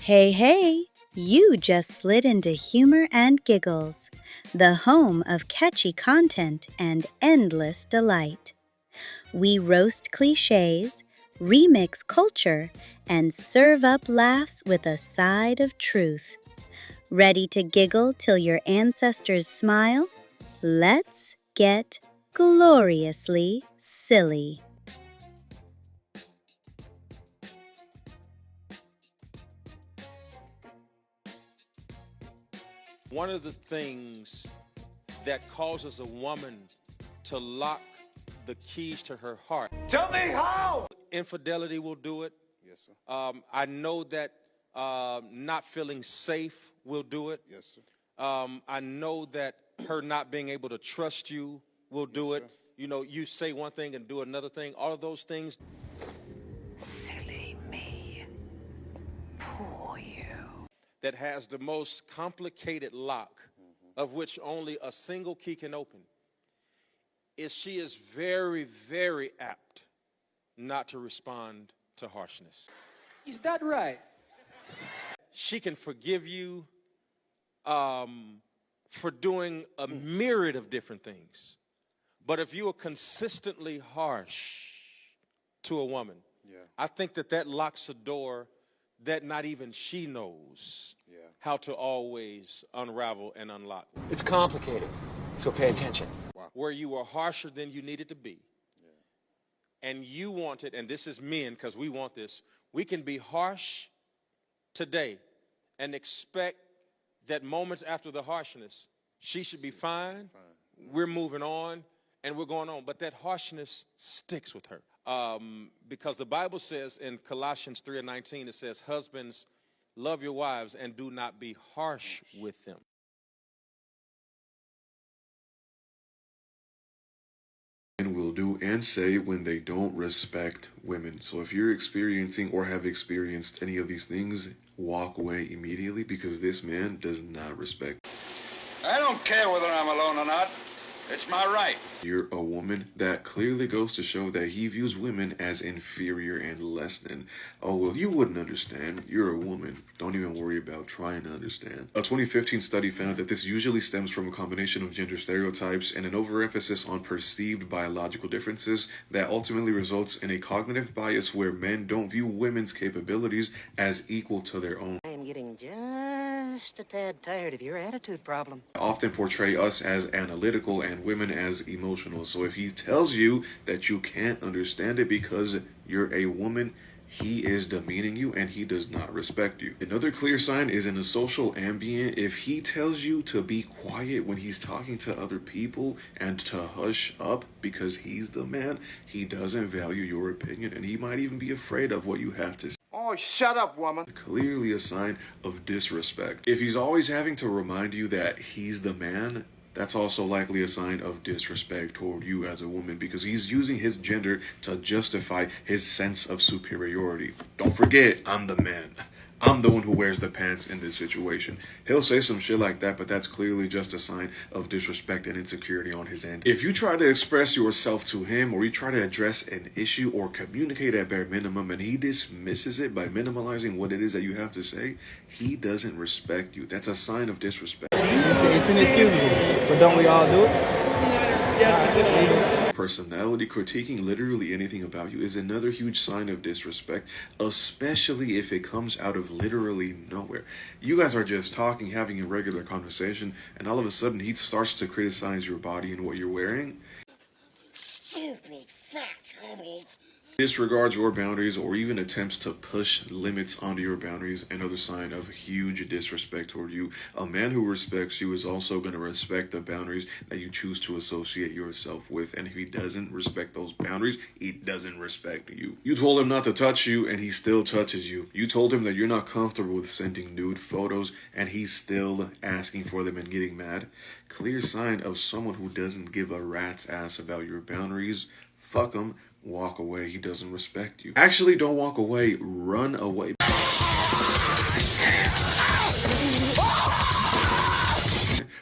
Hey, hey! You just slid into Humor and Giggles, the home of catchy content and endless delight. We roast cliches, remix culture, and serve up laughs with a side of truth. Ready to giggle till your ancestors smile? Let's get gloriously silly. One of the things that causes a woman to lock the keys to her heart. Tell me how! Infidelity will do it. Yes, sir. I know that not feeling safe will do it. Yes, sir. I know that her not being able to trust you will do Yes, it. sir. You know, you say one thing and do another thing. All of those things. Silly me. Poor you. That has the most complicated lock, of which only a single key can open, is she is very, very apt not to respond to harshness. Is that right? She can forgive you for doing a myriad of different things. But if you are consistently harsh to a woman, I think that locks a door that not even she knows how to always unravel and unlock. It's complicated, so pay attention. Where you were harsher than you needed to be. And you want it, and this is men, because we want this. We can be harsh today and expect that moments after the harshness, she should be fine. We're moving on, and we're going on. But that harshness sticks with her. Because the Bible says in Colossians 3:19, it says, husbands, love your wives and do not be harsh with them. Will do and say when they don't respect women. So if you're experiencing or have experienced any of these things, walk away immediately, because this man does not respect. I don't care whether I'm alone or not. It's my right. You're a woman. That clearly goes to show that he views women as inferior and less than. Oh, well, you wouldn't understand. You're a woman. Don't even worry about trying to understand. A 2015 study found that this usually stems from a combination of gender stereotypes and an overemphasis on perceived biological differences that ultimately results in a cognitive bias where men don't view women's capabilities as equal to their own. I am getting just a tad tired of your attitude problem. Often portray us as analytical and women as emotional. So if he tells you that you can't understand it because you're a woman, he is demeaning you and he does not respect you. Another clear sign is in a social ambient. If he tells you to be quiet when he's talking to other people and to hush up because he's the man, he doesn't value your opinion and he might even be afraid of what you have to say. Oh, shut up, woman. Clearly a sign of disrespect. If he's always having to remind you that he's the man, that's also likely a sign of disrespect toward you as a woman, because he's using his gender to justify his sense of superiority. Don't forget, I'm the man. I'm the one who wears the pants in this situation. He'll say some shit like that, but that's clearly just a sign of disrespect and insecurity on his end. If you try to express yourself to him, or you try to address an issue or communicate at bare minimum, and he dismisses it by minimalizing what it is that you have to say, he doesn't respect you. That's a sign of disrespect. It's inexcusable, but don't we all do it? Personality critiquing literally anything about you is another huge sign of disrespect, especially if it comes out of literally nowhere. You guys are just talking, having a regular conversation, and all of a sudden he starts to criticize your body and what you're wearing. Stupid fat hobbit. Disregards your boundaries or even attempts to push limits onto your boundaries. Another sign of huge disrespect toward you. A man who respects you is also going to respect the boundaries that you choose to associate yourself with, and if he doesn't respect those boundaries, he doesn't respect you. You told him not to touch you and he still touches you. You told him that you're not comfortable with sending nude photos and he's still asking for them and getting mad. Clear sign of someone who doesn't give a rat's ass about your boundaries. Fuck him. Walk away. He doesn't respect you. Actually, don't walk away. Run away.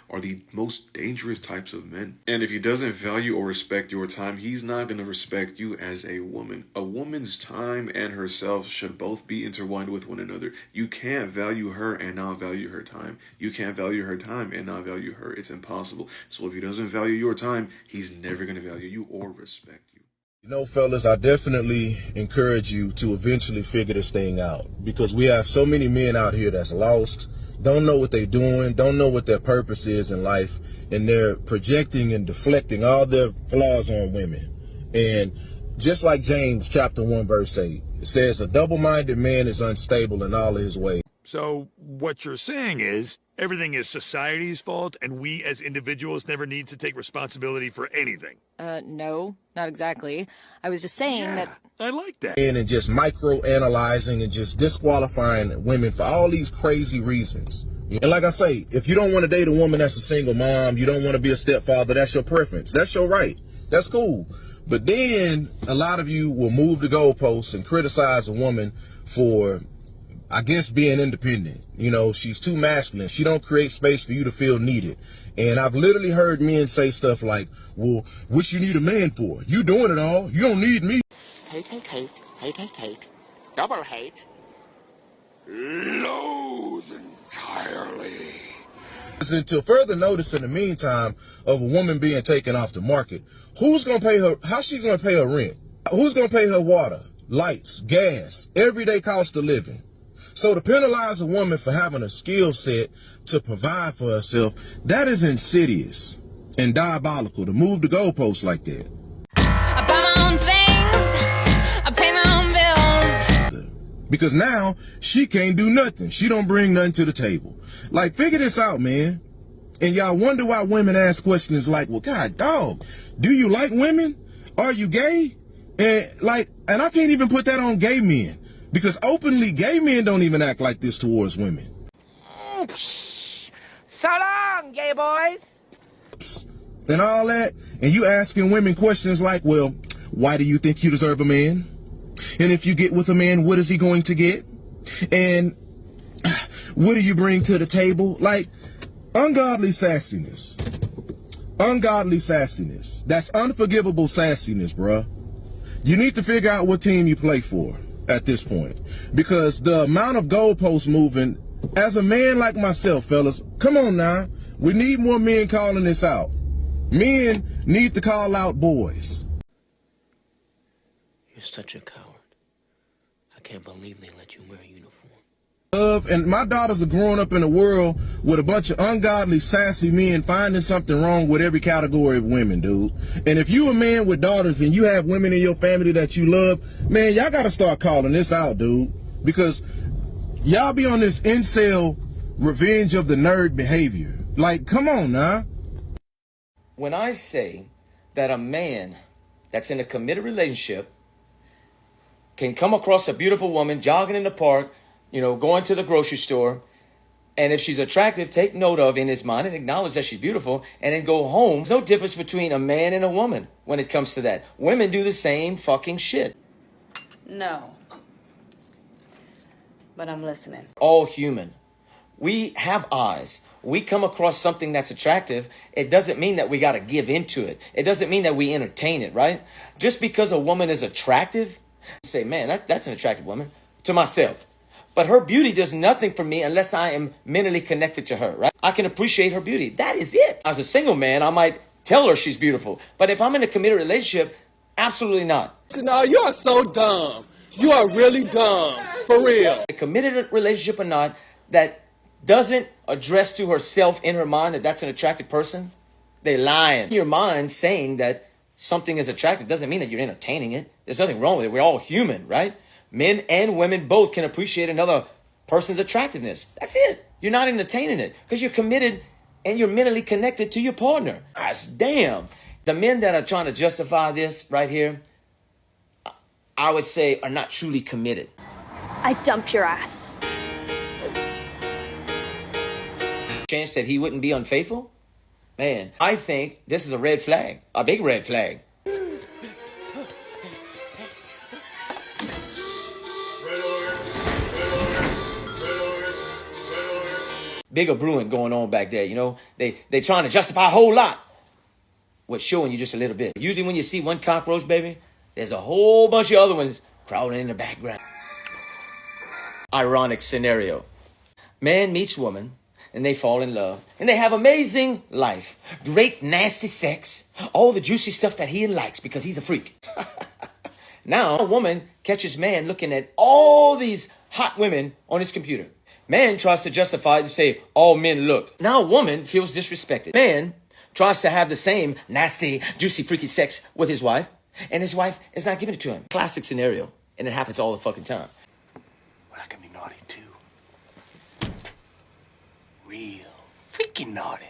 Are the most most dangerous types of men. And if he doesn't value or respect your time, he's not going to respect you as a woman. A woman's time and herself should both be intertwined with one another. You can't value her and not value her time. You can't value her time and not value her. It's impossible. So if he doesn't value your time, he's never going to value you or respect you. You know, fellas, I definitely encourage you to eventually figure this thing out, because we have so many men out here that's lost, don't know what they're doing, don't know what their purpose is in life, and they're projecting and deflecting all their flaws on women. And just like James chapter 1 verse 8, it says a double-minded man is unstable in all of his ways. So what you're saying is everything is society's fault and we as individuals never need to take responsibility for anything. No, not exactly. I was just saying that... I like that. And just micro-analyzing and just disqualifying women for all these crazy reasons. And like I say, if you don't want to date a woman that's a single mom, you don't want to be a stepfather, that's your preference. That's your right. That's cool. But then a lot of you will move the goalposts and criticize a woman for, I guess, being independent. You know, she's too masculine. She don't create space for you to feel needed. And I've literally heard men say stuff like, well, what you need a man for? You doing it all. You don't need me. Hate, hate, hate, hate, hate, hate. Double hate. Loathe entirely. Until further notice in the meantime of a woman being taken off the market, who's going to pay her? How's she going to pay her rent? Who's going to pay her water, lights, gas, everyday cost of living? So to penalize a woman for having a skill set to provide for herself, that is insidious and diabolical to move the goalposts like that. I buy my own things. I pay my own bills. Because now she can't do nothing. She don't bring nothing to the table. Like, figure this out, man. And y'all wonder why women ask questions like, well, God, dog, do you like women? Are you gay? And I can't even put that on gay men. Because openly, gay men don't even act like this towards women. So long, gay boys. And all that. And you asking women questions like, well, why do you think you deserve a man? And if you get with a man, what is he going to get? And what do you bring to the table? Like, ungodly sassiness. Ungodly sassiness. That's unforgivable sassiness, bruh. You need to figure out what team you play for at this point, because the amount of goalposts moving, as a man like myself, fellas, come on now, we need more men calling this out. Men need to call out boys. You're such a coward. I can't believe they let you wear a uniform. And my daughters are growing up in a world with a bunch of ungodly, sassy men finding something wrong with every category of women, dude. And if you a man with daughters and you have women in your family that you love, man, y'all got to start calling this out, dude. Because y'all be on this incel revenge of the nerd behavior. Like, come on now. When I say that a man that's in a committed relationship can come across a beautiful woman jogging in the park, you know, going to the grocery store, and if she's attractive, take note of in his mind and acknowledge that she's beautiful, and then go home. There's no difference between a man and a woman when it comes to that. Women do the same fucking shit. No. But I'm listening. All human. We have eyes. We come across something that's attractive. It doesn't mean that we got to give into it. It doesn't mean that we entertain it, right? Just because a woman is attractive, say, man, that's an attractive woman to myself. But her beauty does nothing for me unless I am mentally connected to her, right? I can appreciate her beauty. That is it. As a single man, I might tell her she's beautiful. But if I'm in a committed relationship, absolutely not. No, you are so dumb. You are really dumb. For real. A committed relationship or not that doesn't address to herself in her mind that that's an attractive person, they're lying. Your mind saying that something is attractive doesn't mean that you're entertaining it. There's nothing wrong with it. We're all human, right? Men and women both can appreciate another person's attractiveness. That's it. You're not entertaining it because you're committed and you're mentally connected to your partner. Gosh, damn. The men that are trying to justify this right here, I would say are not truly committed. I dump your ass. Chance that he wouldn't be unfaithful? Man, I think this is a red flag, a big red flag. bigger brewing going on back there. You know, they trying to justify a whole lot with showing you just a little bit. Usually when you see one cockroach, baby, there's a whole bunch of other ones crawling in the background. Ironic scenario. Man meets woman, and they fall in love, and they have amazing life. Great nasty sex, all the juicy stuff that he likes because he's a freak. Now, a woman catches man looking at all these hot women on his computer. Man tries to justify it and say, all men look. Now a woman feels disrespected. Man tries to have the same nasty, juicy, freaky sex with his wife, and his wife is not giving it to him. Classic scenario, and it happens all the fucking time. Well, I can be naughty too. Real freaking naughty.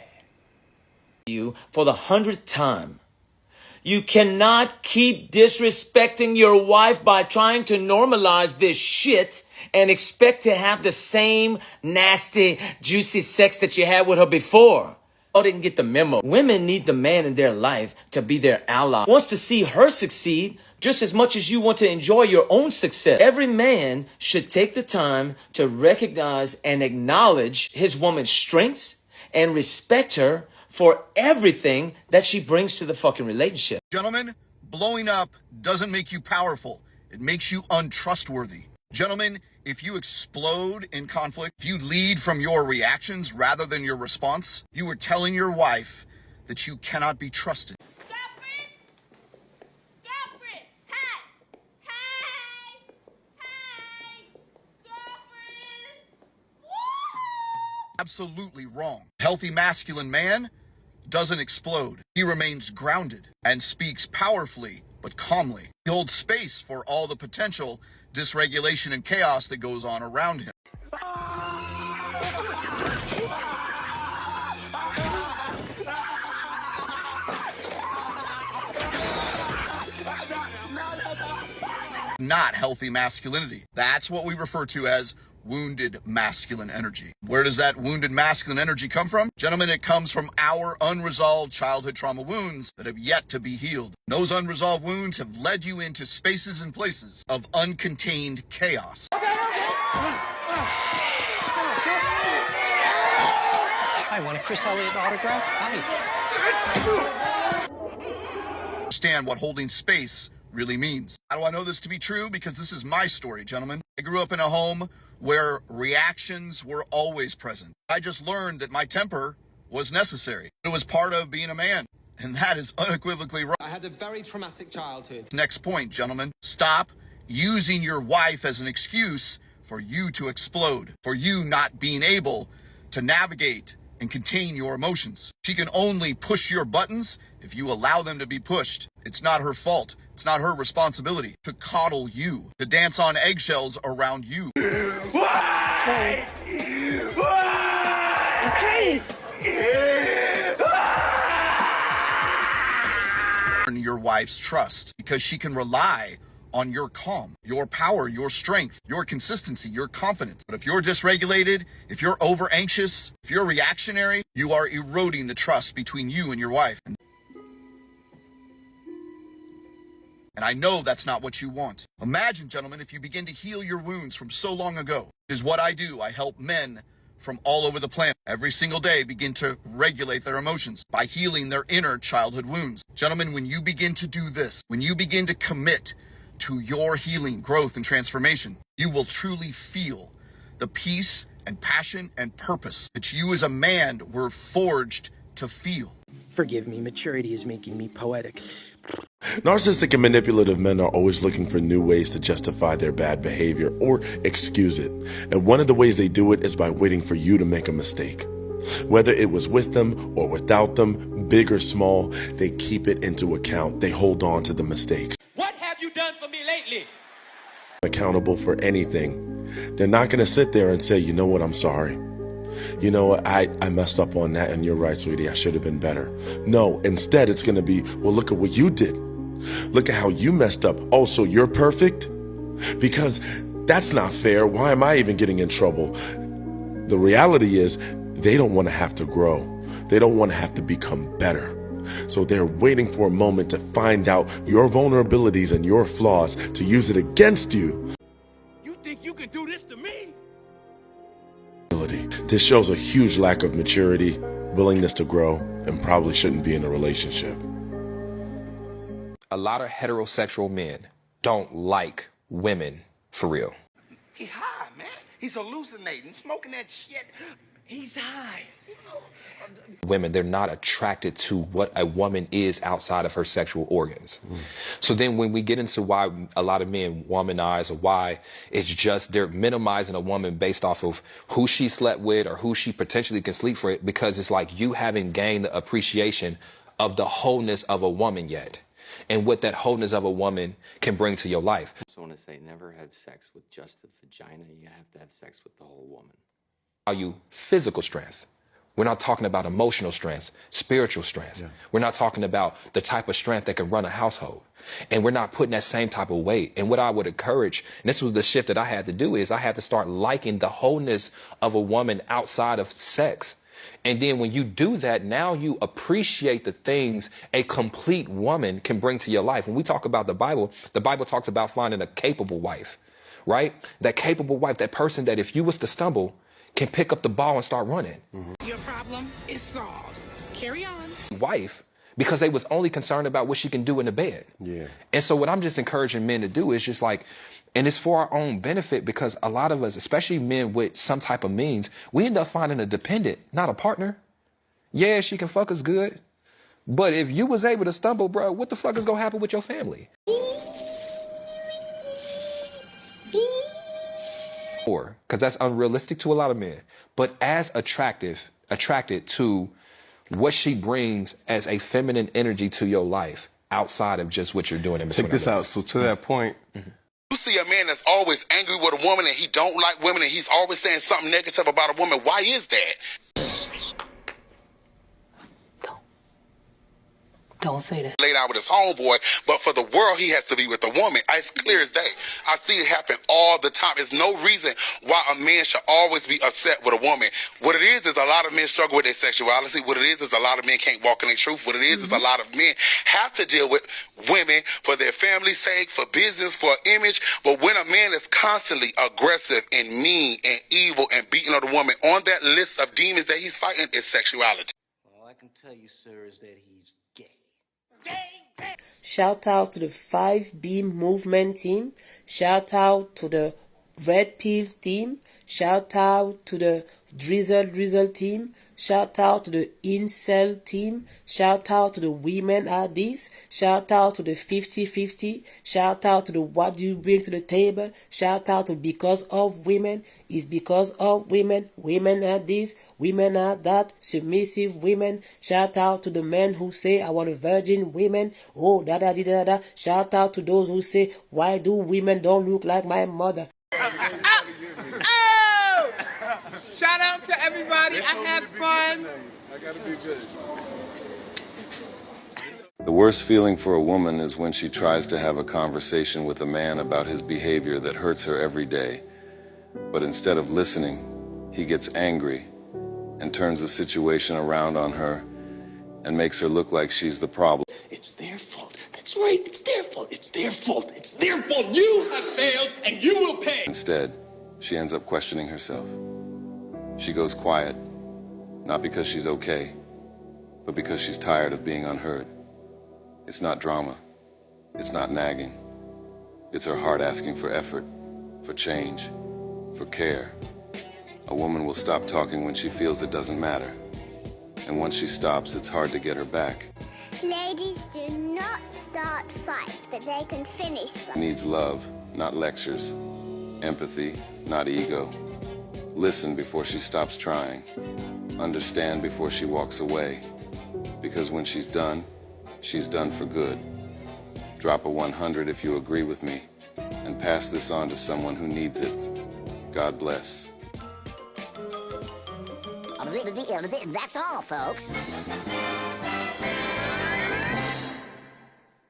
You for the 100th time. You cannot keep disrespecting your wife by trying to normalize this shit and expect to have the same nasty, juicy sex that you had with her before. Oh, didn't get the memo. Women need the man in their life to be their ally. Wants to see her succeed just as much as you want to enjoy your own success. Every man should take the time to recognize and acknowledge his woman's strengths and respect her for everything that she brings to the fucking relationship. Gentlemen, blowing up doesn't make you powerful. It makes you untrustworthy. Gentlemen, if you explode in conflict, if you lead from your reactions rather than your response, you are telling your wife that you cannot be trusted. Absolutely wrong. Healthy masculine man doesn't explode. He remains grounded and speaks powerfully but calmly. He holds space for all the potential dysregulation and chaos that goes on around him. Not healthy masculinity. That's what we refer to as wounded masculine energy. Where does that wounded masculine energy come from? Gentlemen, it comes from our unresolved childhood trauma wounds that have yet to be healed. Those unresolved wounds have led you into spaces and places of uncontained chaos. I want a Chris Elliott autograph. Hi. Understand what holding space really means. How do I know this to be true? Because this is my story, gentlemen. I grew up in a home where reactions were always present. I just learned that my temper was necessary. It was part of being a man, and that is unequivocally wrong. I had a very traumatic childhood. Next point, gentlemen. Stop using your wife as an excuse for you to explode, for you not being able to navigate and contain your emotions. She can only push your buttons if you allow them to be pushed. It's not her fault. It's not her responsibility to coddle you, to dance on eggshells around you. Okay. Okay. Earn your wife's trust because she can rely on your calm, your power, your strength, your consistency, your confidence. But if you're dysregulated, if you're over anxious, if you're reactionary, you are eroding the trust between you and your wife. And I know that's not what you want. Imagine, gentlemen, if you begin to heal your wounds from so long ago. Is what I do. I help men from all over the planet every single day begin to regulate their emotions by healing their inner childhood wounds. Gentlemen, when you begin to do this, when you begin to commit to your healing, growth, and transformation, you will truly feel the peace and passion and purpose that you as a man were forged to feel. Forgive me, maturity is making me poetic. Narcissistic and manipulative men are always looking for new ways to justify their bad behavior or excuse it. And one of the ways they do it is by waiting for you to make a mistake. Whether it was with them or without them, big or small, they keep it into account. They hold on to the mistakes. What have you done for me lately? Accountable for anything. They're not going to sit there and say, you know what, I'm sorry. You know what, I messed up on that and you're right, sweetie, I should have been better. No, instead it's going to be, well, look at what you did. Look at how you messed up. Oh, so you're perfect? Because that's not fair. Why am I even getting in trouble? The reality is they don't want to have to grow. They don't want to have to become better. So they're waiting for a moment to find out your vulnerabilities and your flaws to use it against you. You think you can do this to me? responsibility. This shows a huge lack of maturity, willingness to grow, and probably shouldn't be in a relationship. A lot of heterosexual men don't like women for real. He high, man. He's hallucinating, smoking that shit. He's high. Women, they're not attracted to what a woman is outside of her sexual organs. So then when we get into why a lot of men womanize, or why it's just they're minimizing a woman based off of who she slept with or who she potentially can sleep for, because it's like you haven't gained the appreciation of the wholeness of a woman yet, and what that wholeness of a woman can bring to your life. I just want to say, never have sex with just the vagina. You have to have sex with the whole woman. Value physical strength. We're not talking about emotional strength, spiritual strength. We're not talking about the type of strength that can run a household. And we're not putting that same type of weight. And what I would encourage, and this was the shift that I had to do, is I had to start liking the wholeness of a woman outside of sex. And then when you do that, now you appreciate the things a complete woman can bring to your life. When we talk about the Bible talks about finding a capable wife, right? That capable wife, that person that if you was to stumble, can pick up the ball and start running. Your problem is solved. Carry on. Wife, because they was only concerned about what she can do in the bed. Yeah. And so what I'm just encouraging men to do is just like, and it's for our own benefit, because a lot of us, especially men with some type of means, we end up finding a dependent, not a partner. Yeah, she can fuck us good, but if you was able to stumble, bro, what the fuck is gonna happen with your family? Because that's unrealistic to a lot of men, but as attracted to what she brings as a feminine energy to your life outside of just what you're doing in between. Check this out. So to that point, You see a man that's always angry with a woman and he don't like women and he's always saying something negative about a woman. Why is that? Don't say that. Laid out with his homeboy, but for the world, he has to be with a woman. It's clear as day. I see it happen all the time. There's no reason why a man should always be upset with a woman. What it is a lot of men struggle with their sexuality. What it is a lot of men can't walk in their truth. What it is a lot of men have to deal with women for their family's sake, for business, for image. But when a man is constantly aggressive and mean and evil and beating on a woman, on that list of demons that he's fighting is sexuality. All I can tell you, sir, is that he's gay. Shout out to the 5B movement team. Shout out to the Red Pills team. Shout out to the Drizzle team. Shout out to the Incel team. Shout out to the Women Are This. Shout out to the 50-50. Shout out to the What Do You Bring to the Table. Shout out to Because of Women. It's because of women. Women are this. Women are that. Submissive women. Shout out to the men who say, I want a virgin women. Oh, da-da-da-da-da. Shout out to those who say, why do women don't look like my mother? Shout out to everybody. I had fun. I gotta be good. The worst feeling for a woman is when she tries to have a conversation with a man about his behavior that hurts her every day. But instead of listening, he gets angry and turns the situation around on her and makes her look like she's the problem. It's their fault. That's right. It's their fault. It's their fault. It's their fault. You have failed and you will pay. Instead, she ends up questioning herself. She goes quiet, not because she's okay, but because she's tired of being unheard. It's not drama. It's not nagging. It's her heart asking for effort, for change, for care. A woman will stop talking when she feels it doesn't matter. And once she stops, it's hard to get her back. Ladies do not start fights, but they can finish them. Needs love, not lectures. Empathy, not ego. Listen before she stops trying. Understand before she walks away. Because when she's done for good. Drop a 100 if you agree with me, and pass this on to someone who needs it. God bless. That's all, folks.